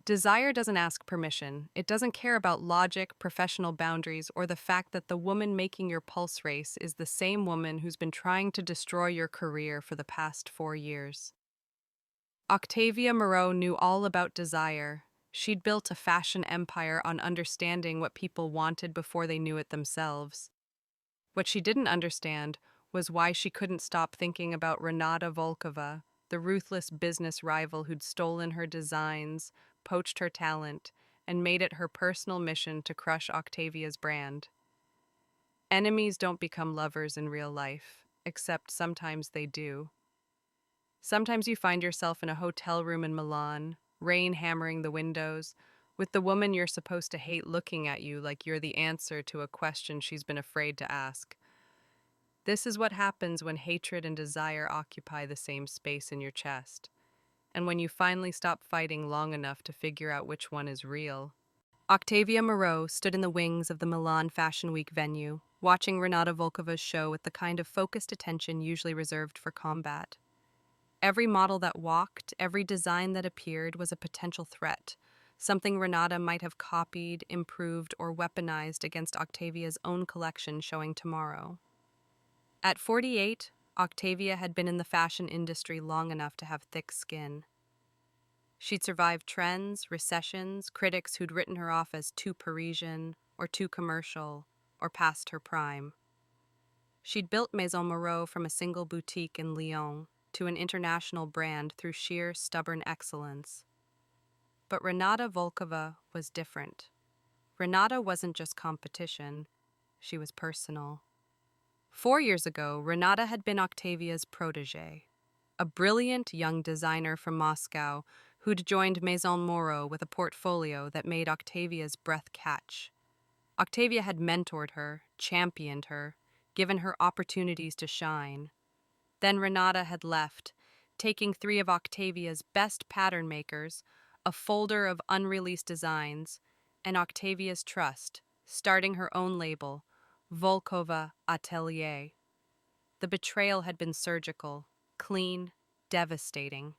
Desire doesn't ask permission. It doesn't care about logic, professional boundaries, or the fact that the woman making your pulse race is the same woman who's been trying to destroy your career for the past 4 years. Octavia Moreau knew all about desire. She'd built a fashion empire on understanding what people wanted before they knew it themselves. What she didn't understand was why she couldn't stop thinking about Renata Volkova, the ruthless business rival who'd stolen her designs, poached her talent, and made it her personal mission to crush Octavia's brand. Enemies don't become lovers in real life, except sometimes they do. Sometimes you find yourself in a hotel room in Milan, rain hammering the windows, with the woman you're supposed to hate looking at you like you're the answer to a question she's been afraid to ask. This is what happens when hatred and desire occupy the same space in your chest, and when you finally stop fighting long enough to figure out which one is real. Octavia Moreau stood in the wings of the Milan Fashion Week venue, watching Renata Volkova's show with the kind of focused attention usually reserved for combat. Every model that walked, every design that appeared was a potential threat, something Renata might have copied, improved, or weaponized against Octavia's own collection showing tomorrow. At 48, Octavia had been in the fashion industry long enough to have thick skin. She'd survived trends, recessions, critics who'd written her off as too Parisian, or too commercial, or past her prime. She'd built Maison Moreau from a single boutique in Lyon to an international brand through sheer stubborn excellence. But Renata Volkova was different. Renata wasn't just competition, she was personal. 4 years ago, Renata had been Octavia's protégé, a brilliant young designer from Moscow who'd joined Maison Moreau with a portfolio that made Octavia's breath catch. Octavia had mentored her, championed her, given her opportunities to shine. Then Renata had left, taking 3 of Octavia's best pattern makers, a folder of unreleased designs, and Octavia's trust, starting her own label, Volkova Atelier. The betrayal had been surgical, clean, devastating.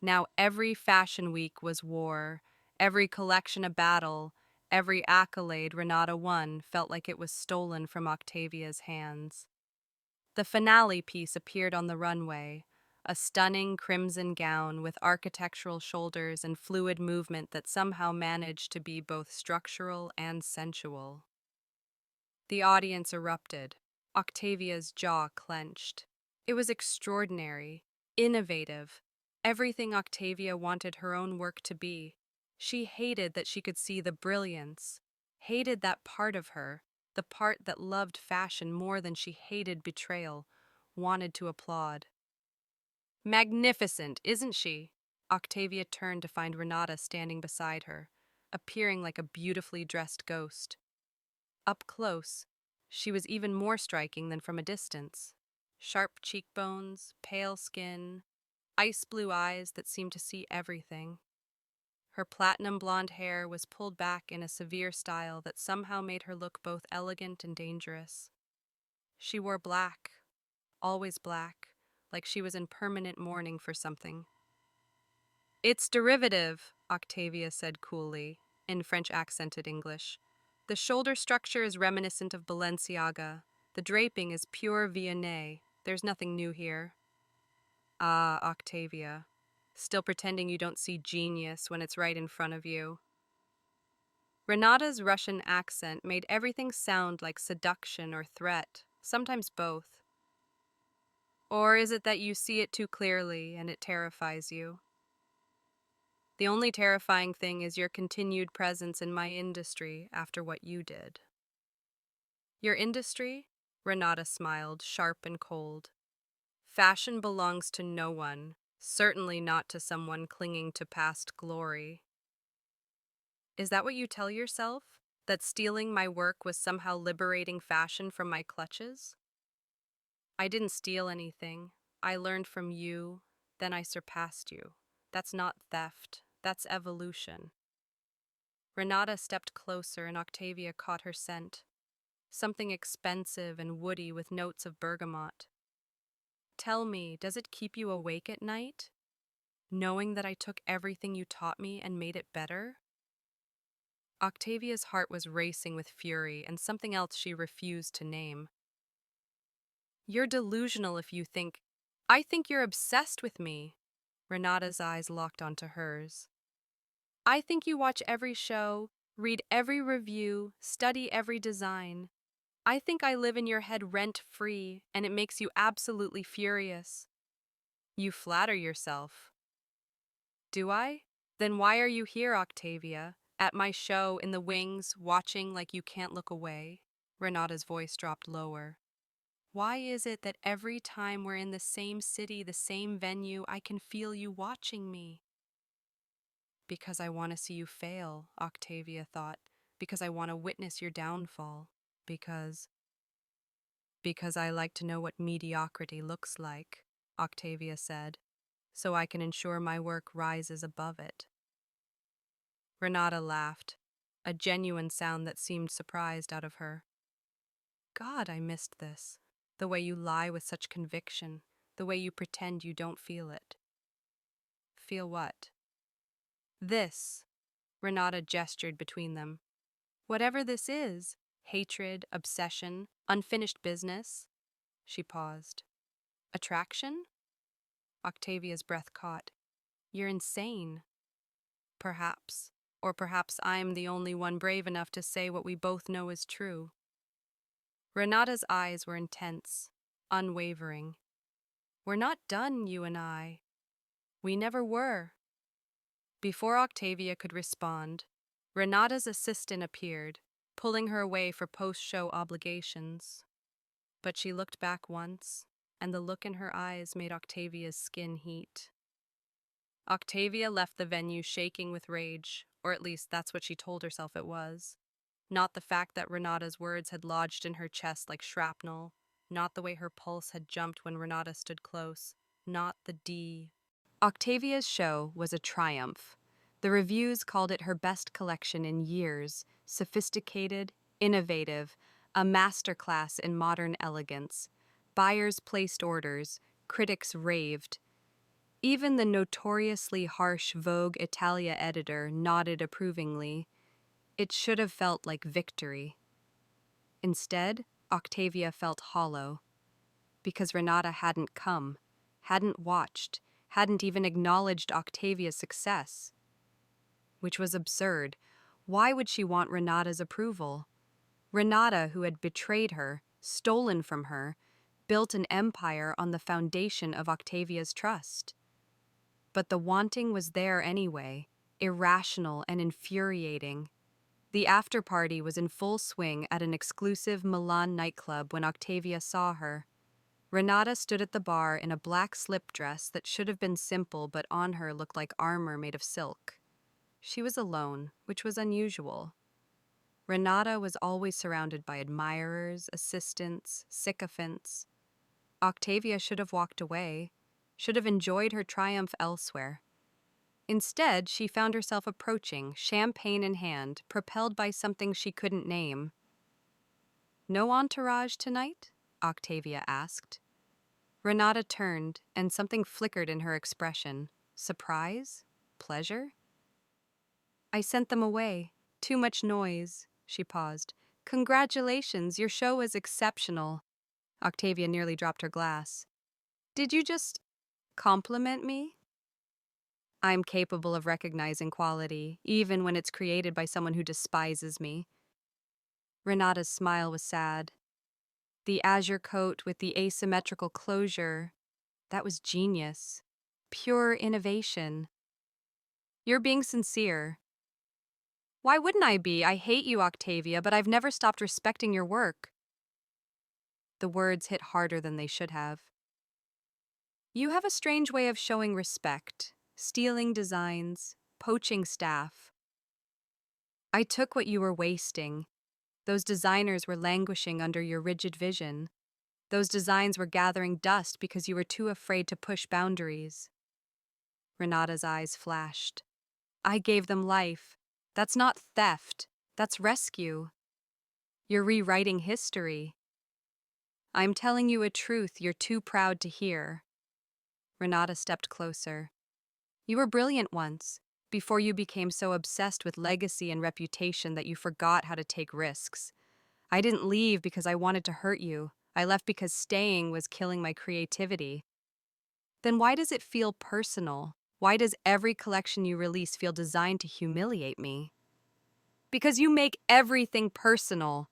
Now every fashion week was war, every collection a battle, every accolade Renata won felt like it was stolen from Octavia's hands. The finale piece appeared on the runway, a stunning crimson gown with architectural shoulders and fluid movement that somehow managed to be both structural and sensual. The audience erupted. Octavia's jaw clenched. It was extraordinary, innovative, everything Octavia wanted her own work to be. She hated that she could see the brilliance, hated that part of her, the part that loved fashion more than she hated betrayal, wanted to applaud. Magnificent, isn't she? Octavia turned to find Renata standing beside her, appearing like a beautifully dressed ghost. Up close, she was even more striking than from a distance. Sharp cheekbones, pale skin, ice blue eyes that seemed to see everything. Her platinum blonde hair was pulled back in a severe style that somehow made her look both elegant and dangerous. She wore black, always black, like she was in permanent mourning for something. "It's derivative," Octavia said coolly, in French-accented English. "The shoulder structure is reminiscent of Balenciaga. The draping is pure Viennese. There's nothing new here." Ah, Octavia, still pretending you don't see genius when it's right in front of you. Renata's Russian accent made everything sound like seduction or threat, sometimes both. Or is it that you see it too clearly and it terrifies you? The only terrifying thing is your continued presence in my industry after what you did. Your industry? Renata smiled, sharp and cold. Fashion belongs to no one, certainly not to someone clinging to past glory. Is that what you tell yourself? That stealing my work was somehow liberating fashion from my clutches? I didn't steal anything. I learned from you, then I surpassed you. That's not theft, that's evolution. Renata stepped closer and Octavia caught her scent. Something expensive and woody with notes of bergamot. "Tell me, does it keep you awake at night?" knowing that I took everything you taught me and made it better? Octavia's heart was racing with fury and something else she refused to name. You're delusional if you think. I think you're obsessed with me. Renata's eyes locked onto hers. I think you watch every show, read every review, study every design. I think I live in your head rent-free, and it makes you absolutely furious. You flatter yourself. Do I? Then why are you here, Octavia? At my show in the wings, watching like you can't look away? Renata's voice dropped lower. Why is it that every time we're in the same city, the same venue, I can feel you watching me? Because I want to see you fail, Octavia thought. Because I want to witness your downfall. Because I like to know what mediocrity looks like, Octavia said, so I can ensure my work rises above it. Renata laughed, a genuine sound that seemed surprised out of her. God, I missed this. The way you lie with such conviction, the way you pretend you don't feel it. Feel what? This. Renata gestured between them. Whatever this is, hatred, obsession, unfinished business. She paused. Attraction? Octavia's breath caught. You're insane. Perhaps. Or perhaps I'm the only one brave enough to say what we both know is true. Renata's eyes were intense, unwavering. We're not done, you and I. We never were. Before Octavia could respond, Renata's assistant appeared, pulling her away for post-show obligations. But she looked back once, and the look in her eyes made Octavia's skin heat. Octavia left the venue shaking with rage, or at least that's what she told herself it was. Not the fact that Renata's words had lodged in her chest like shrapnel, not the way her pulse had jumped when Renata stood close, not the D. Octavia's show was a triumph. The reviews called it her best collection in years, sophisticated, innovative, a masterclass in modern elegance. Buyers placed orders, critics raved. Even the notoriously harsh Vogue Italia editor nodded approvingly. It should have felt like victory. Instead, Octavia felt hollow. Because Renata hadn't come, hadn't watched, hadn't even acknowledged Octavia's success. Which was absurd. Why would she want Renata's approval? Renata, who had betrayed her, stolen from her, built an empire on the foundation of Octavia's trust. But the wanting was there anyway, irrational and infuriating. The after-party was in full swing at an exclusive Milan nightclub when Octavia saw her. Renata stood at the bar in a black slip dress that should have been simple but on her looked like armor made of silk. She was alone, which was unusual. Renata was always surrounded by admirers, assistants, sycophants. Octavia should have walked away, should have enjoyed her triumph elsewhere. Instead, she found herself approaching, champagne in hand, propelled by something she couldn't name. No entourage tonight? Octavia asked. Renata turned, and something flickered in her expression. Surprise? Pleasure? I sent them away. Too much noise. She paused. Congratulations, your show was exceptional. Octavia nearly dropped her glass. Did you just compliment me? I'm capable of recognizing quality, even when it's created by someone who despises me. Renata's smile was sad. The azure coat with the asymmetrical closure, that was genius. Pure innovation. You're being sincere. Why wouldn't I be? I hate you, Octavia, but I've never stopped respecting your work. The words hit harder than they should have. You have a strange way of showing respect, stealing designs, poaching staff. I took what you were wasting. Those designers were languishing under your rigid vision. Those designs were gathering dust because you were too afraid to push boundaries. Renata's eyes flashed. I gave them life. That's not theft. That's rescue. You're rewriting history. I'm telling you a truth you're too proud to hear. Renata stepped closer. You were brilliant once, before you became so obsessed with legacy and reputation that you forgot how to take risks. I didn't leave because I wanted to hurt you. I left because staying was killing my creativity. Then why does it feel personal? Why does every collection you release feel designed to humiliate me? Because you make everything personal.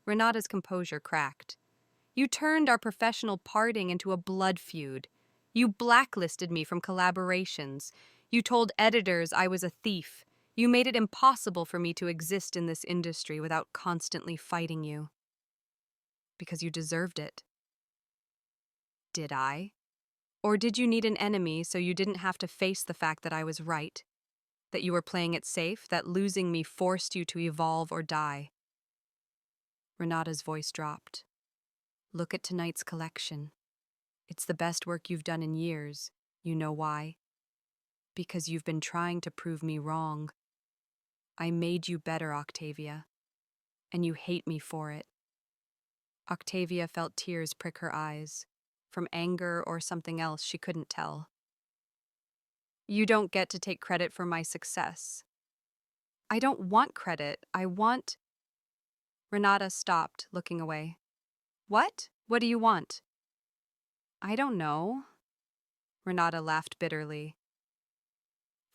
Renata's composure cracked. You turned our professional parting into a blood feud. You blacklisted me from collaborations. You told editors I was a thief. You made it impossible for me to exist in this industry without constantly fighting you. Because you deserved it. Did I? Or did you need an enemy so you didn't have to face the fact that I was right? That you were playing it safe, that losing me forced you to evolve or die? Renata's voice dropped. Look at tonight's collection. It's the best work you've done in years. You know why? Because you've been trying to prove me wrong. I made you better, Octavia, and you hate me for it. Octavia felt tears prick her eyes, from anger or something else she couldn't tell. You don't get to take credit for my success. I don't want credit. I want... Renata stopped, looking away. What? What do you want? I don't know. Renata laughed bitterly.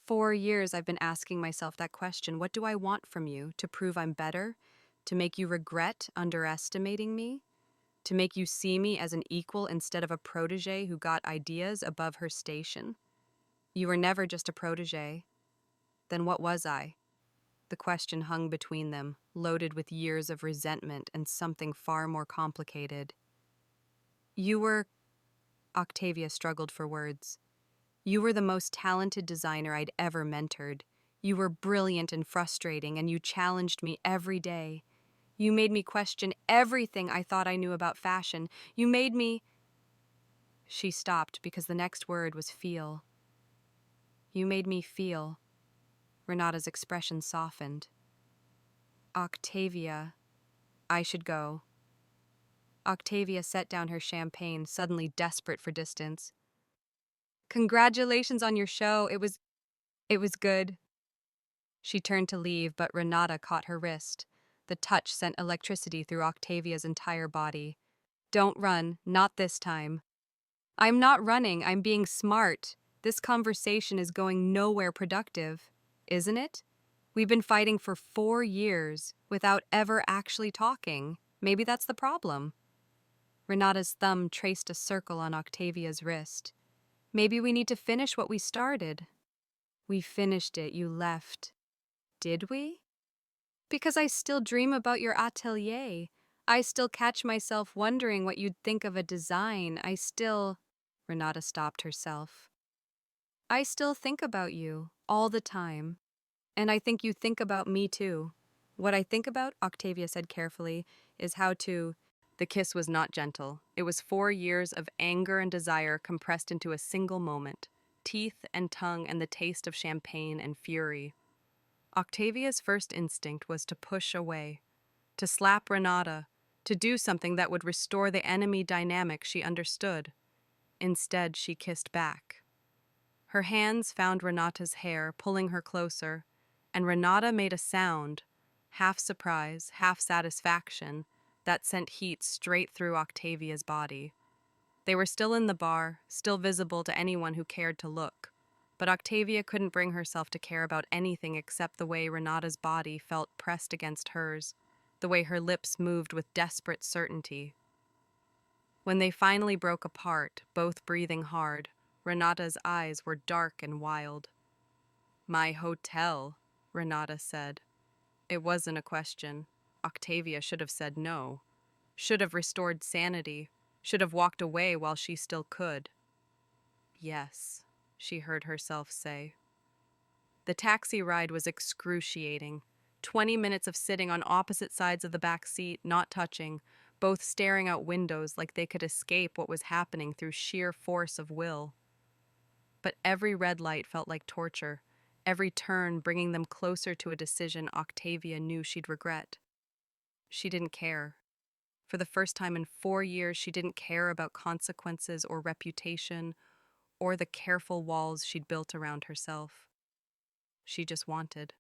4 years I've been asking myself that question. What do I want from you? To prove I'm better? To make you regret underestimating me? To make you see me as an equal instead of a protege who got ideas above her station? You were never just a protege. Then what was I? The question hung between them, loaded with years of resentment and something far more complicated. You were... Octavia struggled for words. You were the most talented designer I'd ever mentored. You were brilliant and frustrating, and you challenged me every day. You made me question everything I thought I knew about fashion. You made me... She stopped because the next word was feel. You made me feel. Renata's expression softened. Octavia, I should go. Octavia set down her champagne, suddenly desperate for distance. Congratulations on your show. It was good. She turned to leave, but Renata caught her wrist. The touch sent electricity through Octavia's entire body. Don't run, not this time. I'm not running, I'm being smart. This conversation is going nowhere productive, isn't it? We've been fighting for 4 years without ever actually talking. Maybe that's the problem. Renata's thumb traced a circle on Octavia's wrist. Maybe we need to finish what we started. We finished it, you left. Did we? Because I still dream about your atelier. I still catch myself wondering what you'd think of a design. Renata stopped herself. I still think about you, all the time. And I think you think about me too. What I think about, Octavia said carefully, is how to... The kiss was not gentle. It was 4 years of anger and desire compressed into a single moment. Teeth and tongue and the taste of champagne and fury. Octavia's first instinct was to push away, to slap Renata, to do something that would restore the enemy dynamic she understood. Instead, she kissed back. Her hands found Renata's hair, pulling her closer, and Renata made a sound, half surprise, half satisfaction, that sent heat straight through Octavia's body. They were still in the bar, still visible to anyone who cared to look. But Octavia couldn't bring herself to care about anything except the way Renata's body felt pressed against hers, the way her lips moved with desperate certainty. When they finally broke apart, both breathing hard, Renata's eyes were dark and wild. My hotel, Renata said. It wasn't a question. Octavia should have said no, should have restored sanity, should have walked away while she still could. Yes, she heard herself say. The taxi ride was excruciating. 20 minutes of sitting on opposite sides of the back seat, not touching, both staring out windows like they could escape what was happening through sheer force of will. But every red light felt like torture, every turn bringing them closer to a decision Octavia knew she'd regret. She didn't care. For the first time in 4 years, she didn't care about consequences or reputation or the careful walls she'd built around herself. She just wanted.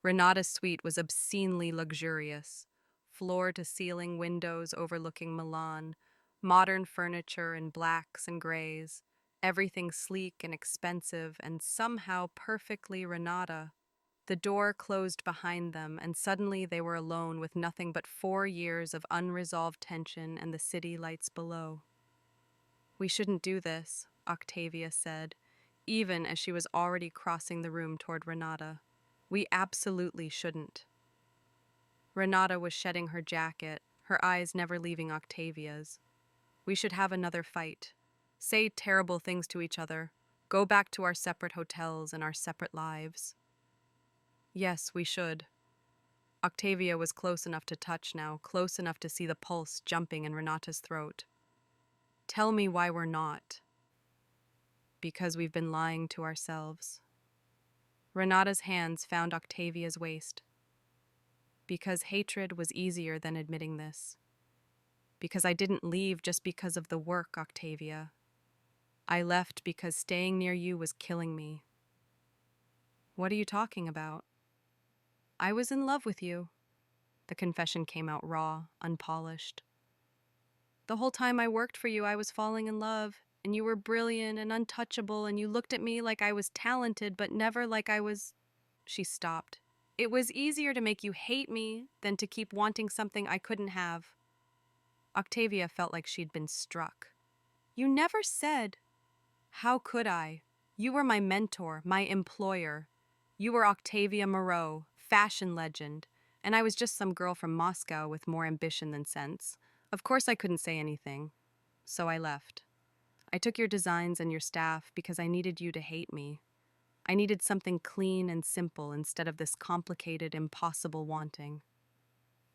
Renata's suite was obscenely luxurious. Floor-to-ceiling windows overlooking Milan, modern furniture in blacks and grays, everything sleek and expensive and somehow perfectly Renata. The door closed behind them, and suddenly they were alone with nothing but 4 years of unresolved tension and the city lights below. "We shouldn't do this," Octavia said, even as she was already crossing the room toward Renata. "We absolutely shouldn't." Renata was shedding her jacket, her eyes never leaving Octavia's. "We should have another fight. Say terrible things to each other. Go back to our separate hotels and our separate lives." "Yes, we should." Octavia was close enough to touch now, close enough to see the pulse jumping in Renata's throat. "Tell me why we're not." "Because we've been lying to ourselves." Renata's hands found Octavia's waist. "Because hatred was easier than admitting this. Because I didn't leave just because of the work, Octavia. I left because staying near you was killing me." "What are you talking about?" "I was in love with you." The confession came out raw, unpolished. "The whole time I worked for you, I was falling in love, and you were brilliant and untouchable, and you looked at me like I was talented, but never like I was—" She stopped. "It was easier to make you hate me than to keep wanting something I couldn't have." Octavia felt like she'd been struck. "You never said—" "How could I? You were my mentor, my employer. You were Octavia Moreau, fashion legend, and I was just some girl from Moscow with more ambition than sense. Of course I couldn't say anything. So I left. I took your designs and your staff because I needed you to hate me. I needed something clean and simple instead of this complicated, impossible wanting.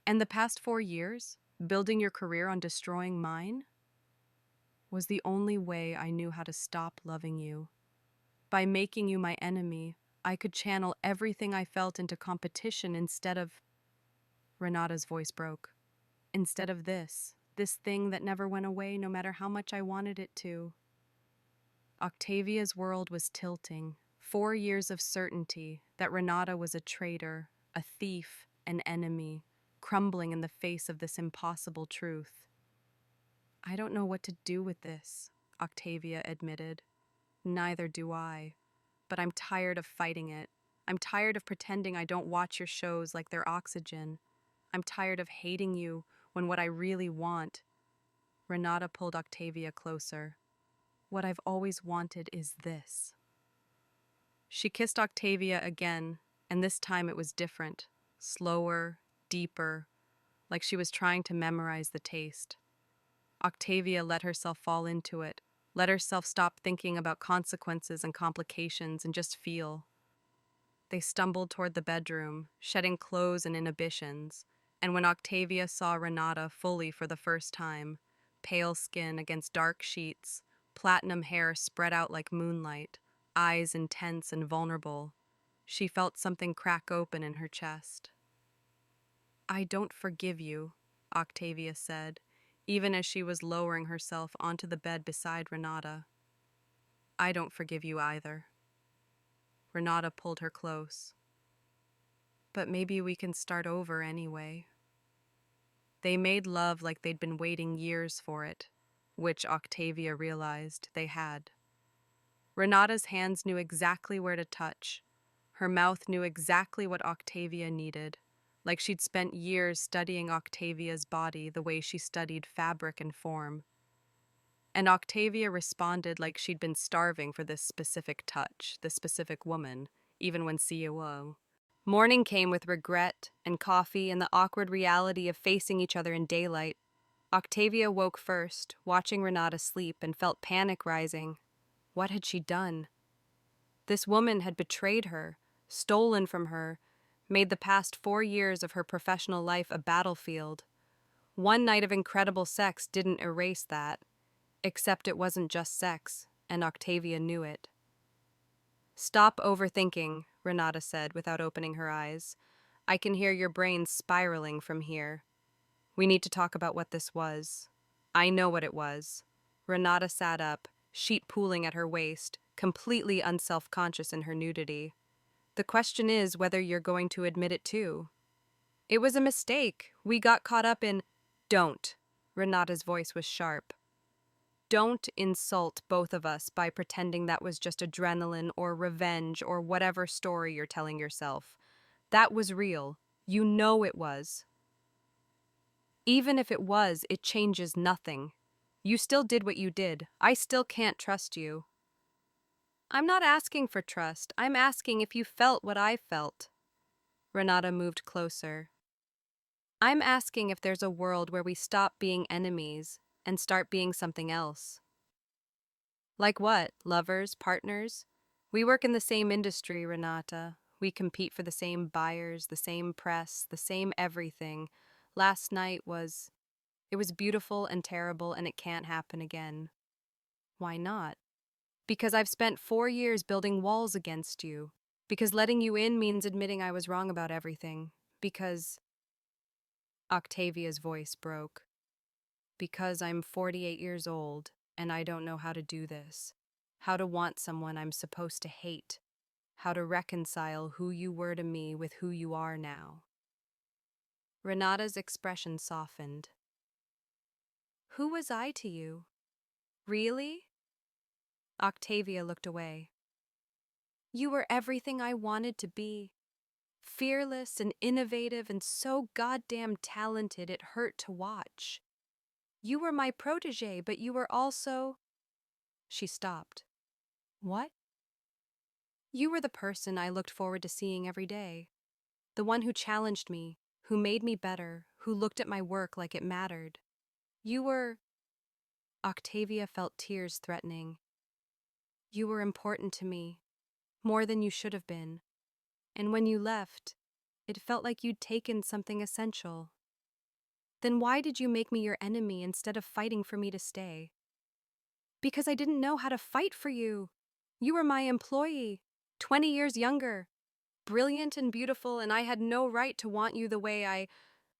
And the past 4 years, building your career on destroying mine, was the only way I knew how to stop loving you. By making you my enemy, I could channel everything I felt into competition instead of—" Renata's voice broke. "Instead of this thing that never went away no matter how much I wanted it to." Octavia's world was tilting. 4 years of certainty that Renata was a traitor, a thief, an enemy, crumbling in the face of this impossible truth. "I don't know what to do with this," Octavia admitted. "Neither do I. But I'm tired of fighting it. I'm tired of pretending I don't watch your shows like they're oxygen. I'm tired of hating you when what I really want—" Renata pulled Octavia closer. "What I've always wanted is this." She kissed Octavia again, and this time it was different, slower, deeper, like she was trying to memorize the taste. Octavia let herself fall into it, let herself stop thinking about consequences and complications and just feel. They stumbled toward the bedroom, shedding clothes and inhibitions, and when Octavia saw Renata fully for the first time, pale skin against dark sheets, platinum hair spread out like moonlight, eyes intense and vulnerable, she felt something crack open in her chest. "I don't forgive you," Octavia said, even as she was lowering herself onto the bed beside Renata. "I don't forgive you either." Renata pulled her close. "But maybe we can start over anyway." They made love like they'd been waiting years for it, which Octavia realized they had. Renata's hands knew exactly where to touch. Her mouth knew exactly what Octavia needed, like she'd spent years studying Octavia's body the way she studied fabric and form. And Octavia responded like she'd been starving for this specific touch, this specific woman, even when COO. Morning came with regret and coffee and the awkward reality of facing each other in daylight. Octavia woke first, watching Renata sleep, and felt panic rising. What had she done? This woman had betrayed her, stolen from her, made the past 4 years of her professional life a battlefield. One night of incredible sex didn't erase that, except it wasn't just sex, and Octavia knew it. "Stop overthinking," Renata said without opening her eyes. "I can hear your brain spiraling from here. We need to talk about what this was." "I know what it was." Renata sat up, sheet pooling at her waist, completely unself-conscious in her nudity. The question is whether you're going to admit it too. It was a mistake. We got caught up in. Don't. Renata's voice was sharp. Don't insult both of us by pretending that was just adrenaline or revenge or whatever story you're telling yourself. That was real. You know it was. Even if it was, it changes nothing. You still did what you did. I still can't trust you. I'm not asking for trust. I'm asking if you felt what I felt. Renata moved closer. I'm asking if there's a world where we stop being enemies and start being something else. Like what? Lovers? Partners? We work in the same industry, Renata. We compete for the same buyers, the same press, the same everything. Last night was... It was beautiful and terrible, and it can't happen again. Why not? Because I've spent 4 years building walls against you. Because letting you in means admitting I was wrong about everything. Because... Octavia's voice broke. Because I'm 48 years old, and I don't know how to do this. How to want someone I'm supposed to hate. How to reconcile who you were to me with who you are now. Renata's expression softened. Who was I to you? Really? Octavia looked away. You were everything I wanted to be. Fearless and innovative and so goddamn talented it hurt to watch. You were my protege, but you were also... She stopped. What? You were the person I looked forward to seeing every day. The one who challenged me, who made me better, who looked at my work like it mattered. You were... Octavia felt tears threatening. You were important to me, more than you should have been. And when you left, it felt like you'd taken something essential. Then why did you make me your enemy instead of fighting for me to stay? Because I didn't know how to fight for you. You were my employee, 20 years younger, brilliant and beautiful, and I had no right to want you the way I...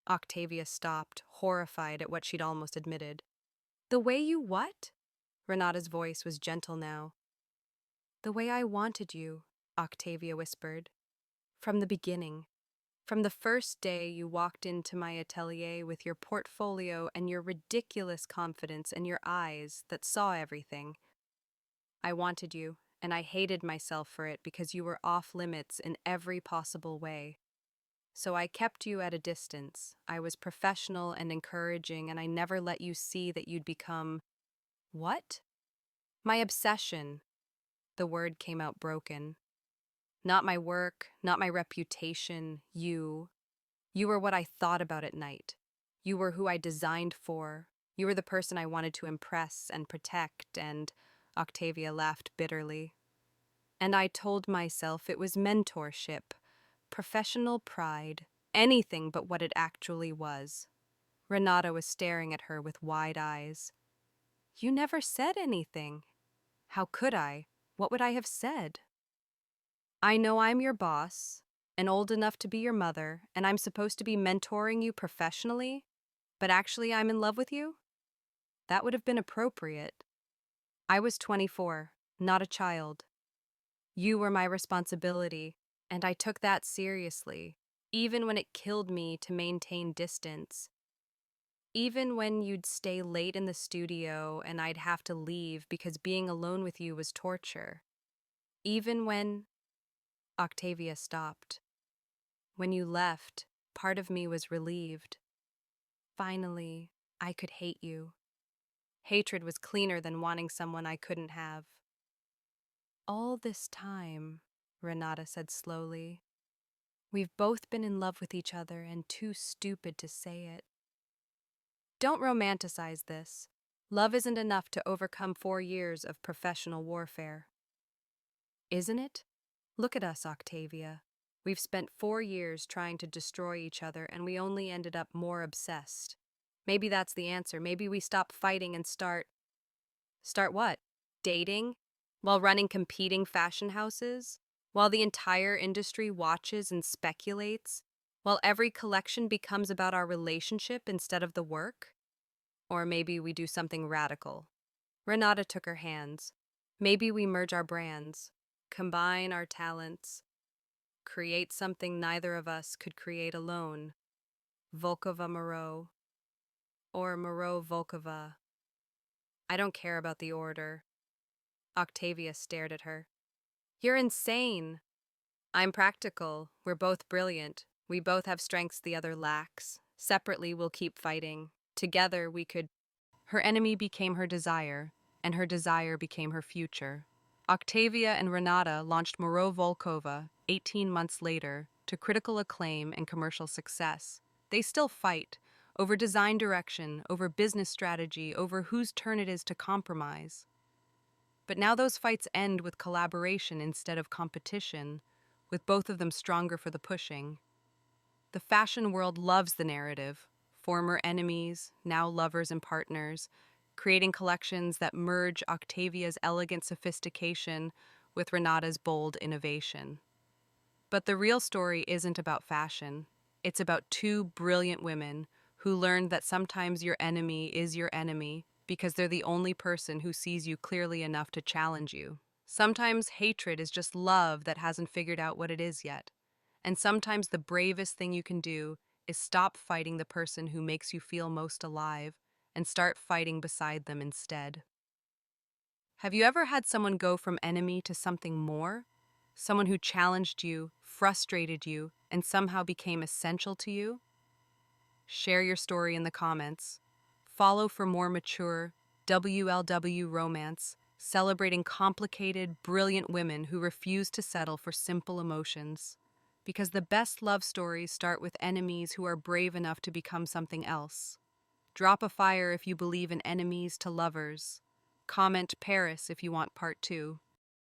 Octavia stopped, horrified at what she'd almost admitted. The way you what? Renata's voice was gentle now. The way I wanted you, Octavia whispered. From the beginning. From the first day you walked into my atelier with your portfolio and your ridiculous confidence and your eyes that saw everything. I wanted you, and I hated myself for it because you were off limits in every possible way. So I kept you at a distance. I was professional and encouraging, and I never let you see that you'd become... What? My obsession. The word came out broken. Not my work, not my reputation, you. You were what I thought about at night. You were who I designed for. You were the person I wanted to impress and protect, and... Octavia laughed bitterly. And I told myself it was mentorship, professional pride, anything but what it actually was. Renata was staring at her with wide eyes. You never said anything. How could I? What would I have said? I know I'm your boss, and old enough to be your mother, and I'm supposed to be mentoring you professionally, but actually I'm in love with you? That would have been appropriate. I was 24, not a child. You were my responsibility, and I took that seriously, even when it killed me to maintain distance. Even when you'd stay late in the studio and I'd have to leave because being alone with you was torture. Even when... Octavia stopped. When you left, part of me was relieved. Finally, I could hate you. Hatred was cleaner than wanting someone I couldn't have. All this time, Renata said slowly, we've both been in love with each other and too stupid to say it. Don't romanticize this. Love isn't enough to overcome 4 years of professional warfare. Isn't it? Look at us, Octavia. We've spent 4 years trying to destroy each other, and we only ended up more obsessed. Maybe that's the answer. Maybe we stop fighting and start... Start what? Dating? While running competing fashion houses? While the entire industry watches and speculates? While every collection becomes about our relationship instead of the work? Or maybe we do something radical. Renata took her hands. Maybe we merge our brands, combine our talents, create something neither of us could create alone. Volkova Moreau, or Moreau Volkova. I don't care about the order. Octavia stared at her. You're insane. I'm practical. We're both brilliant. We both have strengths the other lacks. Separately, we'll keep fighting. Together, we could. Her enemy became her desire, and her desire became her future. Octavia and Renata launched Moreau Volkova 18 months later to critical acclaim and commercial success. They still fight over design direction, over business strategy, over whose turn it is to compromise. But now those fights end with collaboration instead of competition, with both of them stronger for the pushing. The fashion world loves the narrative. Former enemies, now lovers and partners, creating collections that merge Octavia's elegant sophistication with Renata's bold innovation. But the real story isn't about fashion. It's about two brilliant women who learned that sometimes your enemy is your enemy because they're the only person who sees you clearly enough to challenge you. Sometimes hatred is just love that hasn't figured out what it is yet. And sometimes the bravest thing you can do is stop fighting the person who makes you feel most alive and start fighting beside them instead. Have you ever had someone go from enemy to something more? Someone who challenged you, frustrated you, and somehow became essential to you? Share your story in the comments. Follow for more mature WLW romance, celebrating complicated, brilliant women who refuse to settle for simple emotions. Because the best love stories start with enemies who are brave enough to become something else. Drop a fire if you believe in enemies to lovers. Comment Paris if you want part 2.